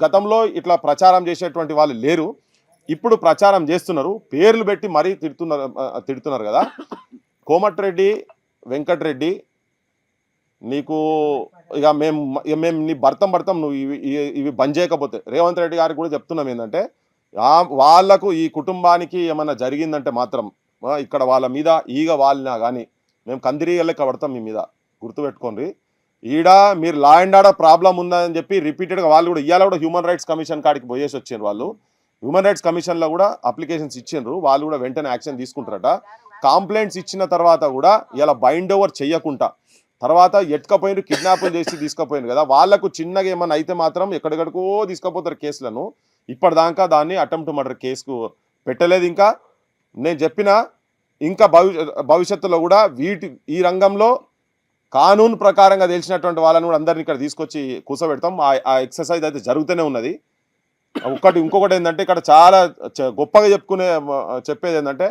గతంలో ఇట్లా ప్రచారం చేసేటువంటి వాళ్ళు లేరు. ఇప్పుడు ప్రచారం చేస్తున్నారు, పేర్లు పెట్టి మరీ తిడుతున్నారు కదా. కోమటిరెడ్డి వెంకటరెడ్డి, నీకు మేము నీ భర్తం నువ్వు ఇవి బంద్ చేయకపోతే, రేవంత్ రెడ్డి గారికి కూడా చెప్తున్నాం ఏంటంటే, వాళ్లకు ఈ కుటుంబానికి ఏమన్నా జరిగిందంటే మాత్రం ఇక్కడ వాళ్ళ మీద ఈగ వాలినా కానీ మేము కందిరీగలెక్క పడతాం మీ మీద, గుర్తుపెట్టుకోండి. ఈడ మీరు లా అండ్ ఆర్డర్ ప్రాబ్లం ఉందని చెప్పి రిపీటెడ్గా వాళ్ళు కూడా ఇవాళ కూడా హ్యూమన్ రైట్స్ కమిషన్ కాడికి పోయేసి వచ్చారు. వాళ్ళు హ్యూమన్ రైట్స్ కమిషన్లో కూడా అప్లికేషన్స్ ఇచ్చిండ్రు, వాళ్ళు కూడా వెంటనే యాక్షన్ తీసుకుంటారట. కంప్లైంట్స్ ఇచ్చిన తర్వాత కూడా ఇలా బైండ్ ఓవర్ చెయ్యకుండా తర్వాత ఎట్టుకపోయిన కిడ్నాపులు చేసి తీసుకుపోయింది కదా, వాళ్ళకు చిన్నగా ఏమన్నా అయితే మాత్రం ఎక్కడికడికో తీసుకుపోతారు కేసులను. ఇప్పటిదాకా దాన్ని అటెంప్ట్ మర్డర్ కేసుకు పెట్టలేదు. ఇంకా నేను చెప్పిన ఇంకా భవిష్యత్తులో కూడా ఈ రంగంలో కానూన్ ప్రకారంగా తెలిసినటువంటి వాళ్ళని కూడా అందరిని ఇక్కడ తీసుకొచ్చి కూర్చోబెడతాం. ఆ ఎక్సర్సైజ్ అయితే జరుగుతూనే ఉన్నది. ఇంకొకటి ఏంటంటే ఇక్కడ చాలా గొప్పగా చెప్పేది ఏంటంటే,